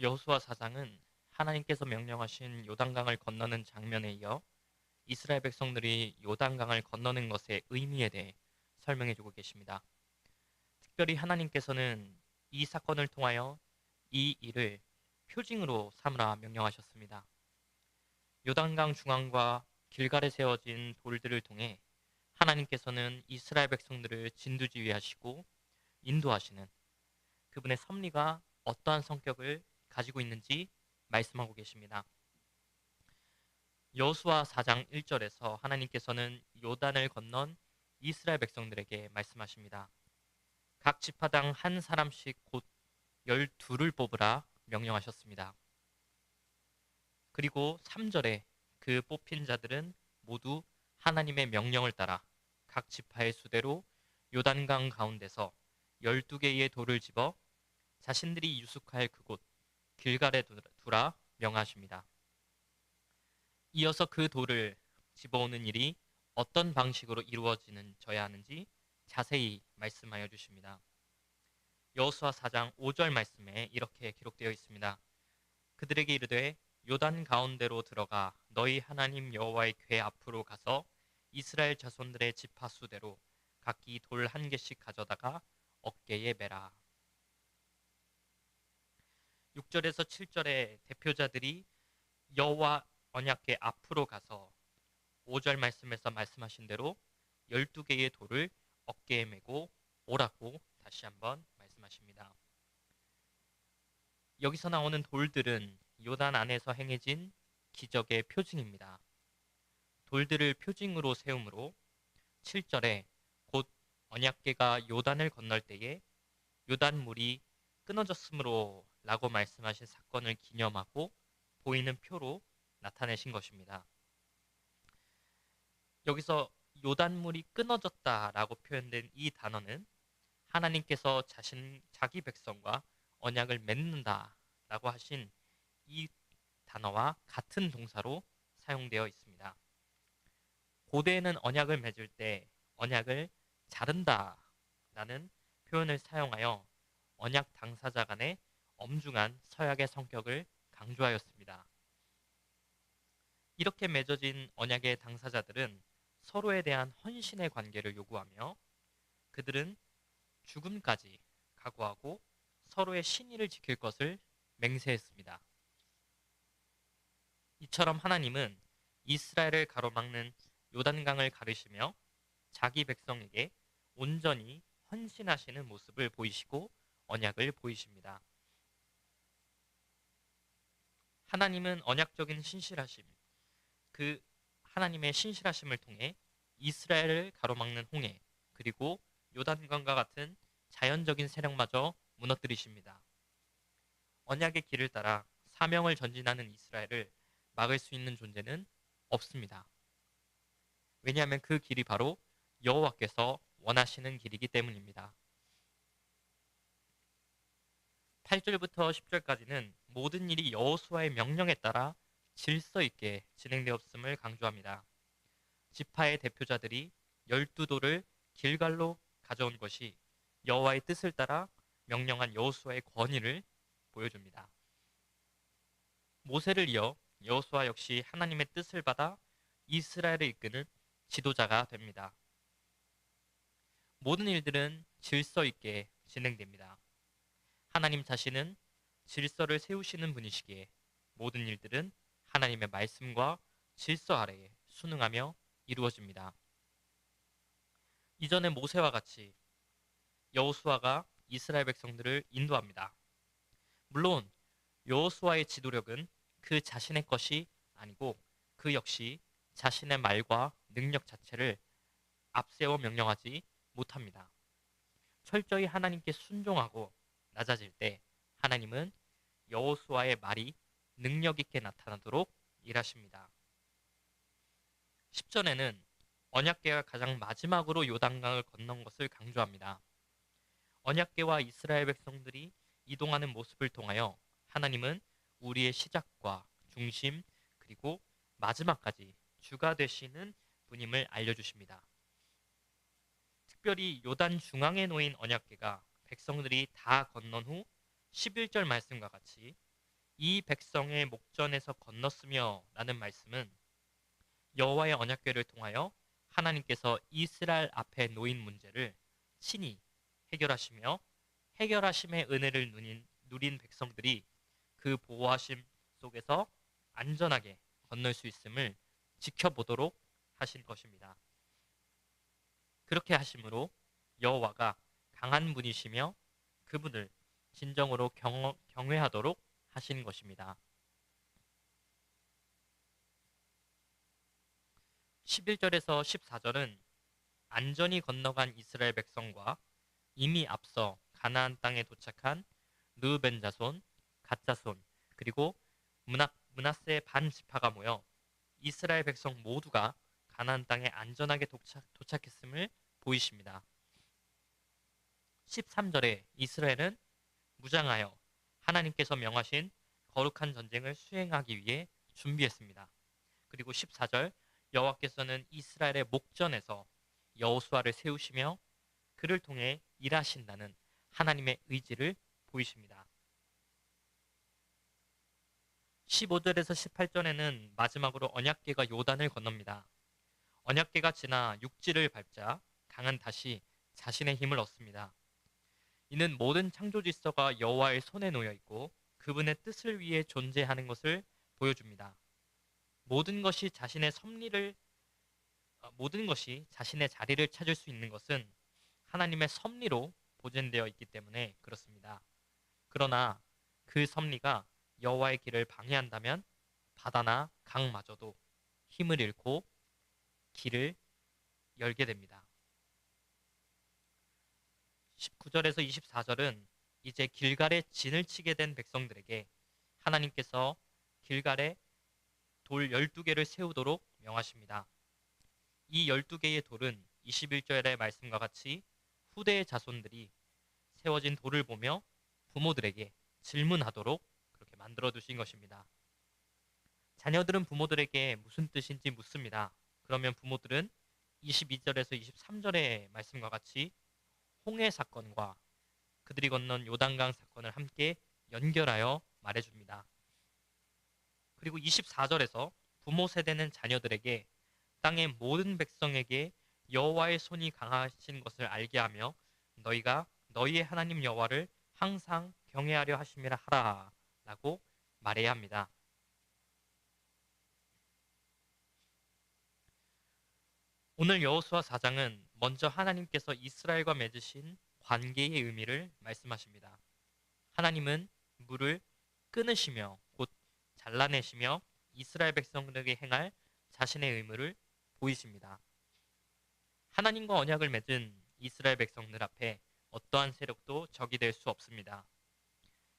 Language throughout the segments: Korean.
여호수아 4장은 하나님께서 명령하신 요단강을 건너는 장면에 이어 이스라엘 백성들이 요단강을 건너는 것의 의미에 대해 설명해 주고 계십니다. 특별히 하나님께서는 이 사건을 통하여 이 일을 표징으로 삼으라 명령하셨습니다. 요단강 중앙과 길갈에 세워진 돌들을 통해 하나님께서는 이스라엘 백성들을 진두지휘하시고 인도하시는 그분의 섭리가 어떠한 성격을 가지고 있는지 말씀하고 계십니다. 여호수아 4장 1절에서 하나님께서는 요단을 건넌 이스라엘 백성들에게 말씀하십니다. 각 지파당 한 사람씩 곧 12를 뽑으라 명령하셨습니다. 그리고 3절에 그 뽑힌 자들은 모두 하나님의 명령을 따라 각 지파의 수대로 요단강 가운데서 12개의 돌을 집어 자신들이 유숙할 그곳 길갈에 두라 명하십니다. 이어서 그 돌을 집어오는 일이 어떤 방식으로 이루어져야 하는지 자세히 말씀하여 주십니다. 여호수아 4장 5절 말씀에 이렇게 기록되어 있습니다. 그들에게 이르되 요단 가운데로 들어가 너희 하나님 여호와의 궤 앞으로 가서 이스라엘 자손들의 지파 수대로 각기 돌 한 개씩 가져다가 어깨에 매라. 6절에서 7절의 대표자들이 여호와 언약궤 앞으로 가서 5절 말씀에서 말씀하신 대로 12개의 돌을 어깨에 메고 오라고 다시 한번 말씀하십니다. 여기서 나오는 돌들은 요단 안에서 행해진 기적의 표징입니다. 돌들을 표징으로 세우므로 7절에 곧 언약궤가 요단을 건널 때에 요단물이 끊어졌으므로 라고 말씀하신 사건을 기념하고 보이는 표로 나타내신 것입니다. 여기서 요단물이 끊어졌다라고 표현된 이 단어는 하나님께서 자기 백성과 언약을 맺는다라고 하신 이 단어와 같은 동사로 사용되어 있습니다. 고대에는 언약을 맺을 때 언약을 자른다라는 표현을 사용하여 언약 당사자 간의 엄중한 서약의 성격을 강조하였습니다. 이렇게 맺어진 언약의 당사자들은 서로에 대한 헌신의 관계를 요구하며 그들은 죽음까지 각오하고 서로의 신의를 지킬 것을 맹세했습니다. 이처럼 하나님은 이스라엘을 가로막는 요단강을 가르시며 자기 백성에게 온전히 헌신하시는 모습을 보이시고 언약을 보이십니다. 하나님은 언약적인 신실하심, 그 하나님의 신실하심을 통해 이스라엘을 가로막는 홍해, 그리고 요단강과 같은 자연적인 세력마저 무너뜨리십니다. 언약의 길을 따라 사명을 전진하는 이스라엘을 막을 수 있는 존재는 없습니다. 왜냐하면 그 길이 바로 여호와께서 원하시는 길이기 때문입니다. 8절부터 10절까지는 모든 일이 여호수아의 명령에 따라 질서 있게 진행되었음을 강조합니다. 지파의 대표자들이 12돌을 길갈로 가져온 것이 여호와의 뜻을 따라 명령한 여호수아의 권위를 보여줍니다. 모세를 이어 여호수아 역시 하나님의 뜻을 받아 이스라엘을 이끄는 지도자가 됩니다. 모든 일들은 질서 있게 진행됩니다. 하나님 자신은 질서를 세우시는 분이시기에 모든 일들은 하나님의 말씀과 질서 아래에 순응하며 이루어집니다. 이전의 모세와 같이 여호수아가 이스라엘 백성들을 인도합니다. 물론 여호수아의 지도력은 그 자신의 것이 아니고 그 역시 자신의 말과 능력 자체를 앞세워 명령하지 못합니다. 철저히 하나님께 순종하고 낮아질 때 하나님은 여호수아의 말이 능력 있게 나타나도록 일하십니다. 10절에는 언약궤가 가장 마지막으로 요단강을 건넌 것을 강조합니다. 언약궤와 이스라엘 백성들이 이동하는 모습을 통하여 하나님은 우리의 시작과 중심 그리고 마지막까지 주가 되시는 분임을 알려주십니다. 특별히 요단 중앙에 놓인 언약궤가 백성들이 다 건넌 후 11절 말씀과 같이 이 백성의 목전에서 건넜으며 라는 말씀은 여호와의 언약궤를 통하여 하나님께서 이스라엘 앞에 놓인 문제를 친히 해결하시며 해결하심의 은혜를 누린 백성들이 그 보호하심 속에서 안전하게 건널 수 있음을 지켜보도록 하신 것입니다. 그렇게 하심으로 여호와가 강한 분이시며 그분을 진정으로 경외하도록 하신 것입니다. 11절에서 14절은 안전히 건너간 이스라엘 백성과 이미 앞서 가나안 땅에 도착한 르우벤 자손, 갓 자손, 그리고 므낫세 반 지파가 모여 이스라엘 백성 모두가 가나안 땅에 안전하게 도착했음을 보이십니다. 13절에 이스라엘은 무장하여 하나님께서 명하신 거룩한 전쟁을 수행하기 위해 준비했습니다. 그리고 14절 여호와께서는 이스라엘의 목전에서 여호수아를 세우시며 그를 통해 일하신다는 하나님의 의지를 보이십니다. 15절에서 18절에는 마지막으로 언약궤가 요단을 건넙니다. 언약궤가 지나 육지를 밟자 강은 다시 자신의 힘을 얻습니다. 이는 모든 창조 질서가 여호와의 손에 놓여 있고 그분의 뜻을 위해 존재하는 것을 보여줍니다. 모든 것이 자신의 자리를 찾을 수 있는 것은 하나님의 섭리로 보존되어 있기 때문에 그렇습니다. 그러나 그 섭리가 여호와의 길을 방해한다면 바다나 강마저도 힘을 잃고 길을 열게 됩니다. 19절에서 24절은 이제 길갈에 진을 치게 된 백성들에게 하나님께서 길갈에 돌 12개를 세우도록 명하십니다. 이 12개의 돌은 21절의 말씀과 같이 후대의 자손들이 세워진 돌을 보며 부모들에게 질문하도록 그렇게 만들어 두신 것입니다. 자녀들은 부모들에게 무슨 뜻인지 묻습니다. 그러면 부모들은 22절에서 23절의 말씀과 같이 홍해 사건과 그들이 건넌 요단강 사건을 함께 연결하여 말해줍니다. 그리고 24절에서 부모 세대는 자녀들에게 땅의 모든 백성에게 여호와의 손이 강하신 것을 알게 하며 너희가 너희의 하나님 여호와를 항상 경외하려 하심이라 하라 라고 말해야 합니다. 오늘 여호수아 4장은 먼저 하나님께서 이스라엘과 맺으신 관계의 의미를 말씀하십니다. 하나님은 물을 끊으시며 곧 잘라내시며 이스라엘 백성들에게 행할 자신의 의무를 보이십니다. 하나님과 언약을 맺은 이스라엘 백성들 앞에 어떠한 세력도 적이 될 수 없습니다.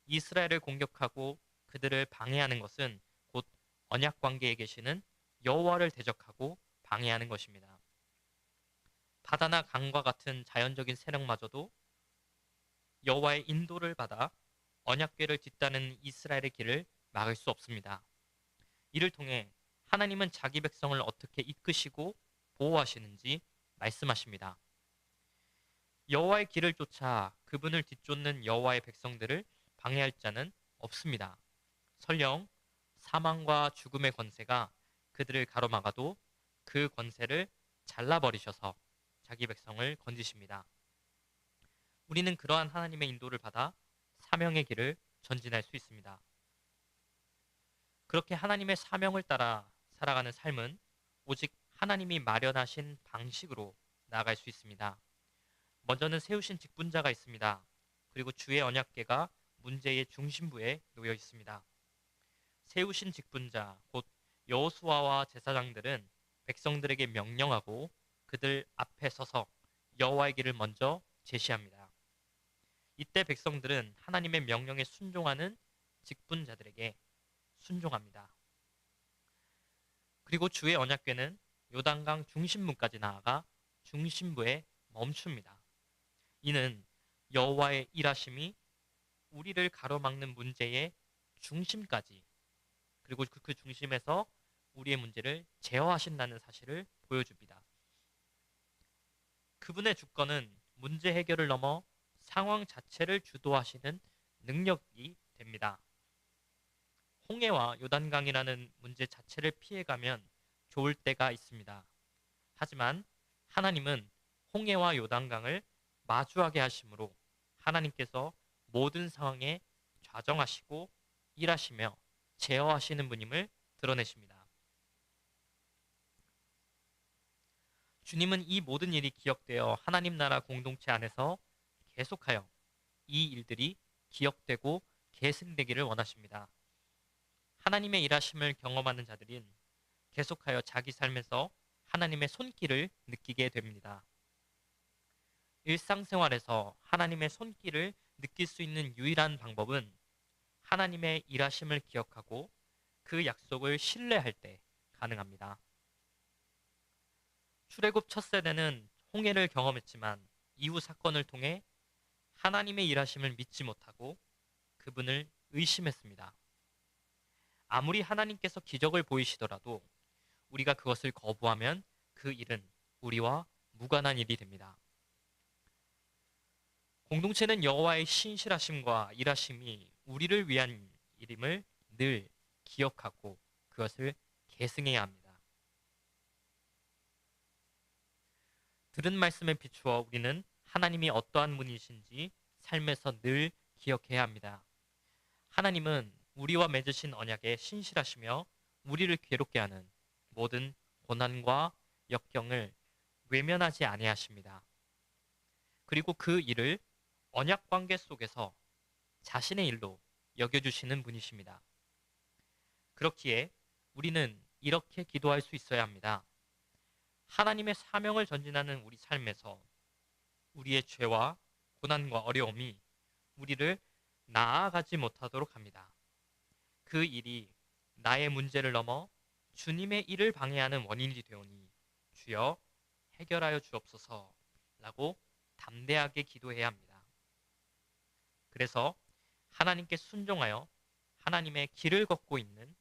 이스라엘을 공격하고 그들을 방해하는 것은 곧 언약 관계에 계시는 여호와를 대적하고 방해하는 것입니다. 바다나 강과 같은 자연적인 세력마저도 여호와의 인도를 받아 언약궤를 뒤따르는 이스라엘의 길을 막을 수 없습니다. 이를 통해 하나님은 자기 백성을 어떻게 이끄시고 보호하시는지 말씀하십니다. 여호와의 길을 쫓아 그분을 뒤쫓는 여호와의 백성들을 방해할 자는 없습니다. 설령 사망과 죽음의 권세가 그들을 가로막아도 그 권세를 잘라버리셔서 자기 백성을 건지십니다. 우리는 그러한 하나님의 인도를 받아 사명의 길을 전진할 수 있습니다. 그렇게 하나님의 사명을 따라 살아가는 삶은 오직 하나님이 마련하신 방식으로 나아갈 수 있습니다. 먼저는 세우신 직분자가 있습니다. 그리고 주의 언약궤가 문제의 중심부에 놓여 있습니다. 세우신 직분자, 곧 여호수아와 제사장들은 백성들에게 명령하고 그들 앞에 서서 여호와의 길을 먼저 제시합니다. 이때 백성들은 하나님의 명령에 순종하는 직분자들에게 순종합니다. 그리고 주의 언약궤는 요단강 중심부까지 나아가 중심부에 멈춥니다. 이는 여호와의 일하심이 우리를 가로막는 문제의 중심까지 그리고 그 중심에서 우리의 문제를 제어하신다는 사실을 보여줍니다. 그분의 주권은 문제 해결을 넘어 상황 자체를 주도하시는 능력이 됩니다. 홍해와 요단강이라는 문제 자체를 피해가면 좋을 때가 있습니다. 하지만 하나님은 홍해와 요단강을 마주하게 하심으로 하나님께서 모든 상황에 좌정하시고 일하시며 제어하시는 분임을 드러내십니다. 주님은 이 모든 일이 기억되어 하나님 나라 공동체 안에서 계속하여 이 일들이 기억되고 계승되기를 원하십니다. 하나님의 일하심을 경험하는 자들은 계속하여 자기 삶에서 하나님의 손길을 느끼게 됩니다. 일상생활에서 하나님의 손길을 느낄 수 있는 유일한 방법은 하나님의 일하심을 기억하고 그 약속을 신뢰할 때 가능합니다. 출애굽 첫 세대는 홍해를 경험했지만 이후 사건을 통해 하나님의 일하심을 믿지 못하고 그분을 의심했습니다. 아무리 하나님께서 기적을 보이시더라도 우리가 그것을 거부하면 그 일은 우리와 무관한 일이 됩니다. 공동체는 여호와의 신실하심과 일하심이 우리를 위한 일임을 늘 기억하고 그것을 계승해야 합니다. 들은 말씀에 비추어 우리는 하나님이 어떠한 분이신지 삶에서 늘 기억해야 합니다. 하나님은 우리와 맺으신 언약에 신실하시며 우리를 괴롭게 하는 모든 고난과 역경을 외면하지 아니하십니다. 그리고 그 일을 언약 관계 속에서 자신의 일로 여겨주시는 분이십니다. 그렇기에 우리는 이렇게 기도할 수 있어야 합니다. 하나님의 사명을 전진하는 우리 삶에서 우리의 죄와 고난과 어려움이 우리를 나아가지 못하도록 합니다. 그 일이 나의 문제를 넘어 주님의 일을 방해하는 원인이 되오니 주여 해결하여 주옵소서라고 담대하게 기도해야 합니다. 그래서 하나님께 순종하여 하나님의 길을 걷고 있는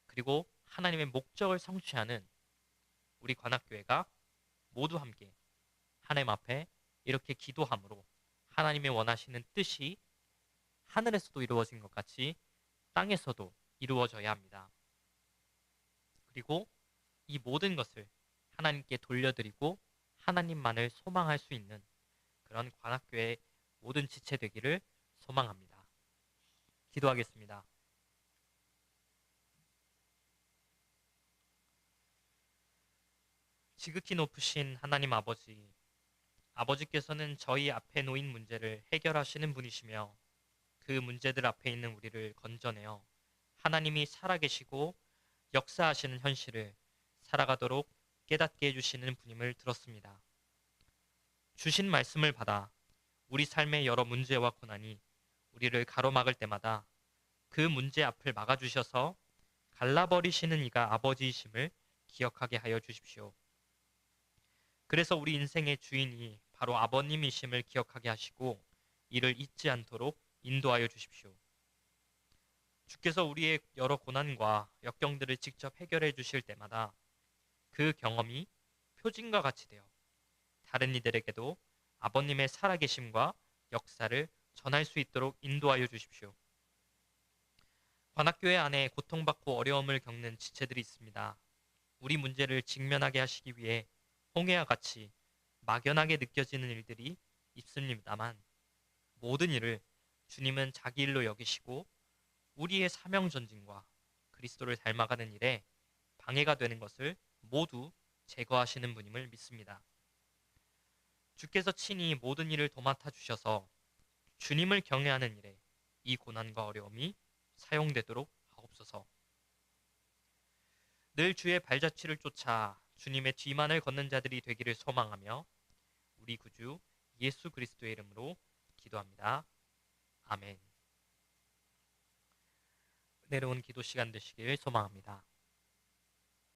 그리고 하나님의 목적을 성취하는 우리 관악교회가 모두 함께 하나님 앞에 이렇게 기도함으로 하나님의 원하시는 뜻이 하늘에서도 이루어진 것 같이 땅에서도 이루어져야 합니다. 그리고 이 모든 것을 하나님께 돌려드리고 하나님만을 소망할 수 있는 그런 관악교회의 모든 지체 되기를 소망합니다. 기도하겠습니다. 지극히 높으신 하나님 아버지, 아버지께서는 저희 앞에 놓인 문제를 해결하시는 분이시며 그 문제들 앞에 있는 우리를 건져내어 하나님이 살아계시고 역사하시는 현실을 살아가도록 깨닫게 해주시는 분임을 들었습니다. 주신 말씀을 받아 우리 삶의 여러 문제와 고난이 우리를 가로막을 때마다 그 문제 앞을 막아주셔서 갈라버리시는 이가 아버지이심을 기억하게 하여 주십시오. 그래서 우리 인생의 주인이 바로 아버님이심을 기억하게 하시고 이를 잊지 않도록 인도하여 주십시오. 주께서 우리의 여러 고난과 역경들을 직접 해결해 주실 때마다 그 경험이 표징과 같이 되어 다른 이들에게도 아버님의 살아계심과 역사를 전할 수 있도록 인도하여 주십시오. 관악교회 안에 고통받고 어려움을 겪는 지체들이 있습니다. 우리 문제를 직면하게 하시기 위해 홍해와 같이 막연하게 느껴지는 일들이 있습니다만 모든 일을 주님은 자기 일로 여기시고 우리의 사명 전진과 그리스도를 닮아가는 일에 방해가 되는 것을 모두 제거하시는 분임을 믿습니다. 주께서 친히 모든 일을 도맡아 주셔서 주님을 경외하는 일에 이 고난과 어려움이 사용되도록 하옵소서. 늘 주의 발자취를 쫓아 주님의 뒤만을 걷는 자들이 되기를 소망하며 우리 구주 예수 그리스도의 이름으로 기도합니다. 아멘. 은혜로운 기도 시간 되시길 소망합니다.